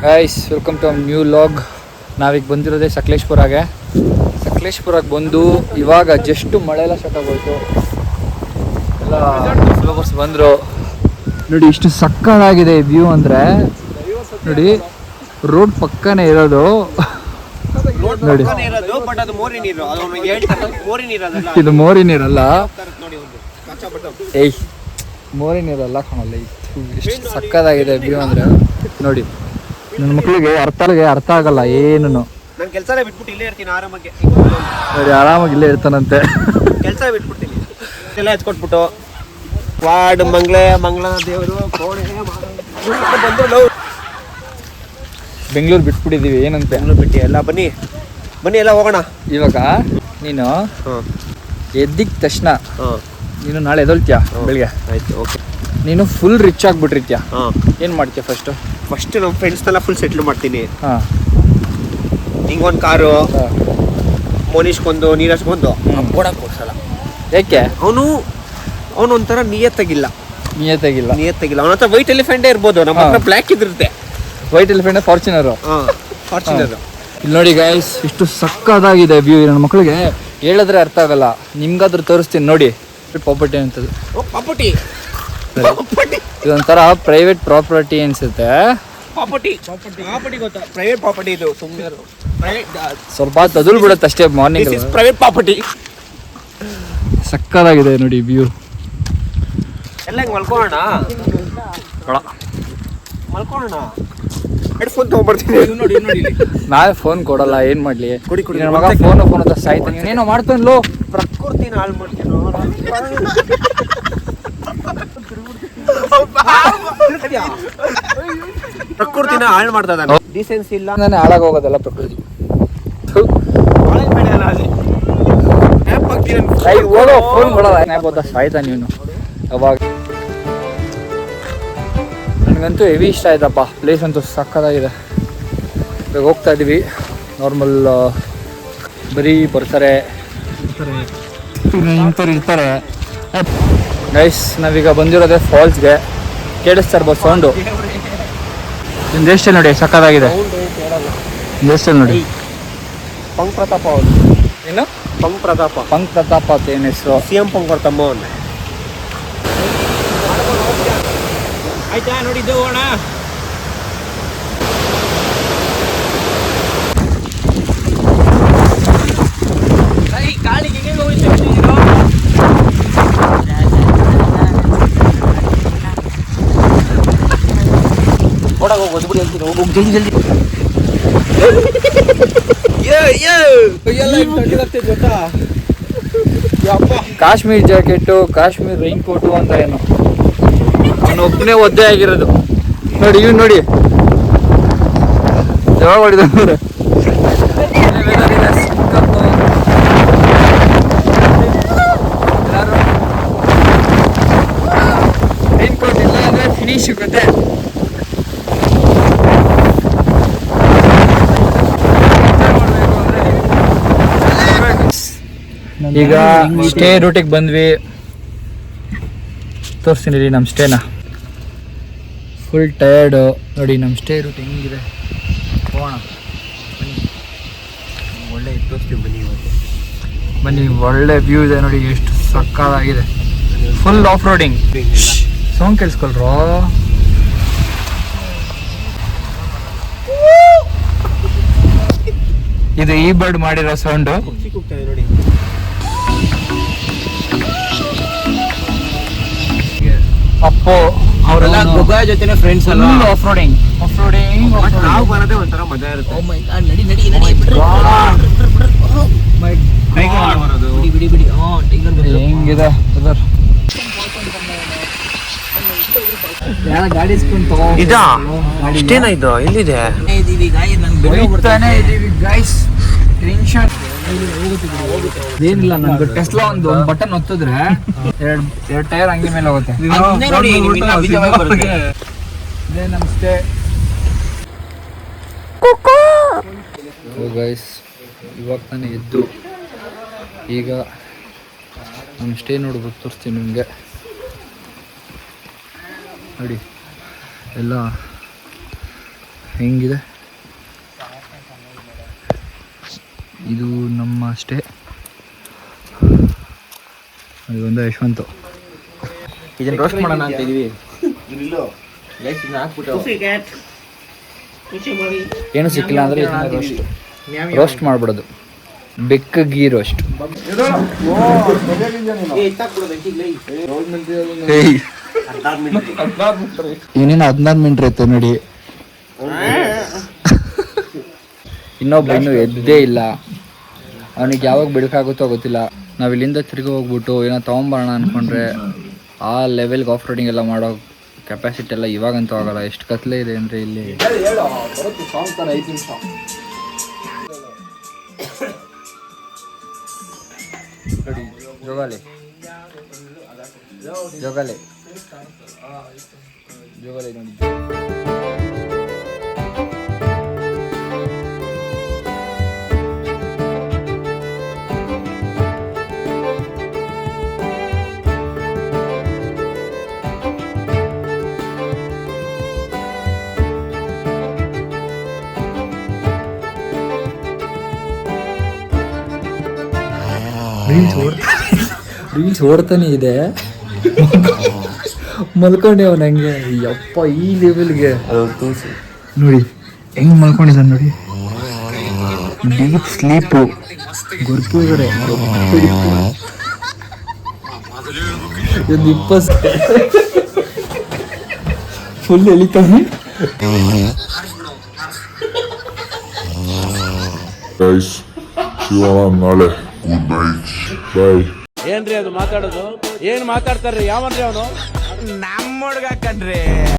Guys welcome to new vlog. ನಾವೀಗ ಬಂದಿರೋದೇ ಸಕಲೇಶ್ಪುರಾಗೆ. ಸಕಲೇಶ್ಪುರಕ್ಕೆ ಬಂದು ಇವಾಗ ಜಸ್ಟ್ ಮಳೆ ಎಲ್ಲ ಸ್ಟಾರ್ಟ್ ಆಗೋಯ್ತು. ಎಲ್ಲ ಫ್ಲವರ್ಸ್ ಬಂದರು ನೋಡಿ. ಇಷ್ಟು ಸಕ್ಕತ್ತಾಗಿದೆ ವ್ಯೂ ಅಂದರೆ ನೋಡಿ. ರೋಡ್ ಪಕ್ಕನೇ ಇರೋದು ನೋಡಿ. ಇದು ಮೋರಿ ನೀರಲ್ಲ, ಏಯ್ ಮೋರಿ ನೀರಲ್ಲ ಕಾಣಲ್ಲ. ಎಷ್ಟು ಸಕ್ಕತ್ತಾಗಿದೆ ವ್ಯೂ ಅಂದರೆ ನೋಡಿ. ನನ್ನ ಮಕ್ಕಳಿಗೆ ಅರ್ಥ ಆಗಲ್ಲ ಏನು. ನಾನು ಕೆಲಸ ಬಿಟ್ಬಿಟ್ಟು ಇಲ್ಲೇ ಇರ್ತೀನಿ ಆರಾಮಾಗಿ. ನೋಡಿ ಆರಾಮಾಗಿ ಇಲ್ಲೇ ಇರ್ತಾನಂತೆ. ಕೆಲಸ ಬಿಟ್ಬಿಡ್ತೀನಿ ಎಲ್ಲ ಹಚ್ಕೊಟ್ಬಿಟ್ಟು ವಾರ್ಡ್ ಮಂಗಳ ದೇವರು ಬೆಂಗಳೂರು ಬಿಟ್ಬಿಟ್ಟಿದ್ದೀವಿ. ಏನಂತ ಬೆಂಗಳೂರು ಬಿಟ್ಟು ಎಲ್ಲ ಬನ್ನಿ ಎಲ್ಲ ಹೋಗೋಣ. ಇವಾಗ ನೀನು ಎದ್ದಿದ ತಕ್ಷಣ ನೀನು ನಾಳೆ ಎದೊಳ್ತೀಯ ಬೆಳಿಗ್ಗೆ. ಆಯ್ತು, ಓಕೆ. ನೀನು ಫುಲ್ ರಿಚ್ ಆಗಿಬಿಟ್ಟಿರ್ತೀಯ. ಏನು ಮಾಡ್ತೀಯ ಫಸ್ಟ್ ನಮ್ಮ ಫ್ರೆಂಡ್ಸ್ನೆಲ್ಲ ಫುಲ್ ಸೆಟ್ಲ್ ಮಾಡ್ತೀನಿ. ಹಾಂ, ಹಿಂಗೊಂದು ಕಾರು, ಮೋನಿಷ್ಗೊಂದು, ನೀರಜ್ಗೊಂದು ಬೋಡಕ್ಕೆ ಕೊಡ್ಸಲ್ಲ. ಯಾಕೆ? ಅವನು ಒಂಥರ ನಿಯತ್ತಾಗಿಲ್ಲ. ಅವನ ಹತ್ರ ವೈಟ್ ಎಲಿಫೆಂಟೇ ಇರ್ಬೋದು, ನಮ್ಮ ಹತ್ರ ಬ್ಲ್ಯಾಕ್ ಇದಿರುತ್ತೆ. White elephant Fortuner. ಫಾರ್ಚುನರ್ ಇಲ್ಲಿ ನೋಡಿ ಗೈಸ್, ಇಷ್ಟು ಸಕ್ಕದಾಗಿದೆ ವ್ಯೂ. ನನ್ನ ಮಕ್ಕಳಿಗೆ ಹೇಳಿದ್ರೆ ಅರ್ಥ ಆಗಲ್ಲ, ನಿಮ್ಗಾದ್ರೂ ತೋರಿಸ್ತೀನಿ ನೋಡಿ. ಪ್ರಾಪರ್ಟಿ ಅಂತದ್ದು ಇದೊಂಥರ ಪ್ರೈವೇಟ್ ಪ್ರಾಪರ್ಟಿ ಅನ್ಸುತ್ತೆ. ಪ್ರಾಪರ್ಟಿ ಗೊತ್ತಾ? ಪ್ರೈವೇಟ್ ಪ್ರಾಪರ್ಟಿ ಇದು. ಸುಮ್ಮನೆ ಸ್ವಲ್ಪ ತದುಲ್ ಬಿಡುತ್ತೆ ಅಷ್ಟೇ. ಮಾರ್ನಿಂಗ್ ಪ್ರೈವೇಟ್ ಪ್ರಾಪರ್ಟಿ ಸಕ್ಕದಾಗಿದೆ ನೋಡಿ ವ್ಯೂ. ಎಲ್ಲ ಹಿಂಗೆ ಮಲ್ಕೊಳ್ಳೋಣ. ಹೆಡ್ಫೋನ್ ತೊಗೊಂಡ್ಬರ್ತೀನಿ. ನಾವೇ ಫೋನ್ ಕೊಡಲ್ಲ, ಏನು ಮಾಡಲಿ? ಕುಡಿ ನನ್ನ ಮಗ ಫೋನ್ ಅಂತ ಸಾಯ್ತಾನೆ. ನೀನೇನೋ ಮಾಡ್ತಾನಲ್ಲೋ. ಪ್ರಕೃತಿನ ಹಾಳು ಮಾಡ್ತೀನೋ. ಪ್ರಕೃತಿನ ಹಾಳು ಮಾಡ್ತಾ ಇದ್ದಾನೆ. ಡಿಸೆನ್ಸಿ ಇಲ್ಲ, ನಾನೇ ಹಾಳಾಗೋಗೋದಲ್ಲ ಪ್ರಕೃತಿ. ಫೋನ್ ಕೊಡಲ್ಲ ಸಾಯ್ತಾನೆ ನೀನು. ಅವಾಗ ನನಗಂತೂ ಹೆವಿ ಇಷ್ಟ ಆಯ್ತಪ್ಪ. ಪ್ಲೇಸ್ ಅಂತೂ ಸಕ್ಕತ್ತಾಗಿದೆ. ಇವಾಗ ಹೋಗ್ತಾ ಇದ್ದೀವಿ. ನಾರ್ಮಲ್ ಬರೀ ಬರ್ತಾರೆ ಇಂಥವ್ರು ಇರ್ತಾರೆ. ಗೈಸ್ ನಾವೀಗ ಬಂದಿರೋದೇ ಫಾಲ್ಸ್ಗೆ. ಕೇಳಿಸ್ತಾ ಇರ್ಬೋದು ಸೌಂಡು. ನಿಮ್ಮ ದೇಶದಲ್ಲಿ ನೋಡಿ ಸಕ್ಕತ್ತಾಗಿದೆ. ದೇಶದಲ್ಲಿ ನೋಡಿ ಪಂಕ್ ಪ್ರತಾಪ ಅವರು. ಏನು ಪಂಕ್ ಪ್ರತಾಪ ಅಂತ ಏನು ಹೆಸರು? CM ಪಂಕ್ ಪ್ರತಾಪ ಅವನು. ಆಯ್ತಾ ನೋಡಿದ್ದು ಹೋಗೋಣ. ಗಾಳಿಗೆ ಹೆಂಗೆ ಹೋಗ್ತೀವಿ? ಓಡಾಗ ಹೋಗ್ಬಿಡಿ ಹೇಳ್ತೀನಿ. ಹೋಗಿ ಜಲ್ದಿ ಗೊತ್ತಾ? Kashmir jacket, Kashmir rain coat ಅಂತ ಏನು ಅವನು ಒಬ್ಬನೇ ಒದ್ದೆ ಆಗಿರೋದು ನೋಡಿ. ಇವ್ ನೋಡಿ ಯಾವಾಗ ಹೊಡಿದ ನೋಡಿ. ರೈನ್ ಕೋಟ್ ಇಲ್ಲ ಅಂದ್ರೆ ಫಿನಿಶ್ ಕತೆ. ಈಗ ಸ್ಟೇ ರೂಟಿಗೆ ಬಂದ್ವಿ. ತೋರಿಸ್ತೀನಿ ರೀ ನಮ್ಮ ಸ್ಟೇನ. ಫುಲ್ ಟಯರ್ಡು ನೋಡಿ. ನಮ್ಮ ಸ್ಟೇ ರೂಟ್ ಹೆಂಗಿದೆ ಹೋಗೋಣ ಒಳ್ಳೆ ತೋರಿಸ್ತೀವಿ ಬನ್ನಿ. ಒಳ್ಳೆ ವ್ಯೂ ಇದೆ ನೋಡಿ, ಎಷ್ಟು ಸಕ್ಕತ್ತಾಗಿದೆ. Full off roading. ಸೌಂಡ್ ಕೇಳಿಸ್ಕೊಳ್ರೋ. ಇದು ಈ ಬರ್ಡ್ ಮಾಡಿರೋ ಸೌಂಡು. ನೋಡಿ ಅಪ್ಪು ಅವರೆಲ್ಲ ಗೊಬ್ಬರ ಜೊತೆನೆ ಫ್ರೆಂಡ್ಸ್ ಅಲ್ಲ. ಆಫ್ ರೋಡಿಂಗ್ ನಾವು ಬರೋದೇ ಒಂಥರ ಮಜಾ ಇರುತ್ತೆ. ಹೆಂಗಿದೆ ಗಾಡಿ ಇದಾ? ಇಷ್ಟೇನಾ ಇದು? ಎಲ್ಲಿದೆ? ಏನಿಲ್ಲ, ನಂದು ಟೆಸ್ಲಾ ಒಂದು ಬಟನ್ ಒತ್ತಿದ್ರೆ ಎರಡು ಟೈರ್ ಹಂಗೆ ಮೇಲೆ ಹೋಗುತ್ತೆ. ಇದೇ ನಮ್ಮ ಸ್ಟೇ. ಗೈಸ್ ಇವಾಗ ತಾನೇ ಎದ್ದು ಈಗ ನಮ್ಮ ಸ್ಟೇ ನೋಡ್ಬೋದು, ತೋರಿಸ್ತೀನಿ ನಿಮಗೆ. ನೋಡಿ ಎಲ್ಲ ಹೆಂಗಿದೆ. ಇದು ನಮ್ಮ ಸ್ಟೇ. ಅದು ಒಂದು ಯಶವಂತು. ಇದನ್ನು ರೋಸ್ಟ್ ಮಾಡೋಣ ಅಂತ ಇದೀವಿ. ಏನು ಸಿಕ್ಕಿಲ್ಲ ಅಂದರೆ ರೋಸ್ಟ್ ಮಾಡ್ಬಿಡೋದು. ಬೆಕ್ಕ ಗೀ ರೋಸ್ಟ್. ಏನೇನು 16 ಮಿನಿಟ್ ಇರುತ್ತೆ ನೋಡಿ. ಇನ್ನೊಬ್ಬ ಇನ್ನೂ ಎದ್ದೇ ಇಲ್ಲ. ಅವನಿಗೆ ಯಾವಾಗ ಬಿಡಕಾಗುತ್ತೋ ಗೊತ್ತಿಲ್ಲ. ನಾವು ಇಲ್ಲಿಂದ ತಿರುಗಿ ಹೋಗ್ಬಿಟ್ಟು ಏನೋ ತೊಗೊಂಬರೋಣ ಅಂದ್ಕೊಂಡ್ರೆ ಆ ಲೆವೆಲ್ಗೆ ಆಫ್ ರೋಡಿಂಗ್ ಎಲ್ಲ ಮಾಡೋ ಕೆಪಾಸಿಟಿ ಎಲ್ಲ ಇವಾಗಂತೂ ಆಗಲ್ಲ. ಎಷ್ಟು ಕತ್ಲೆ ಇದೆ ಅಂದರೆ ಇಲ್ಲಿ. ನೋಡಿ ಜೋಗಾಲಿ ಜೋಗಾಲಿ ಜೋಗಾಲಿ ನೋಡಿ. ರೀಲ್ಸ್ ಓಡ್ತಾನೆ ಇದೆ. ಮಲ್ಕೊಂಡೆ ಅವನು ಹಂಗೆ. ಯಪ್ಪ ಈ ಲೆವೆಲ್ಗೆ ನೋಡಿ ಹೆಂಗ್ ಮಲ್ಕೊಂಡಿದ್ದಾನೆ ನೋಡಿ. Deep sleep. ಗೊರ್ಕಿದ್ರೆ ಒಂದು 20 ಫುಲ್ ಎಳಿತಾನೆ. ನಾಳೆ ಗುಡ್ ನೈಟ್ ಬಾಯ್. ಏನ್ರಿ ಅದು ಮಾತಾಡೋದು? ಏನ್ ಮಾತಾಡ್ತಾರ್ರಿ? ಯಾವನ್ರಿ ಅವನು? ನಮ್ಮ ಹುಡ್ಗ ಕಣ್ರಿ.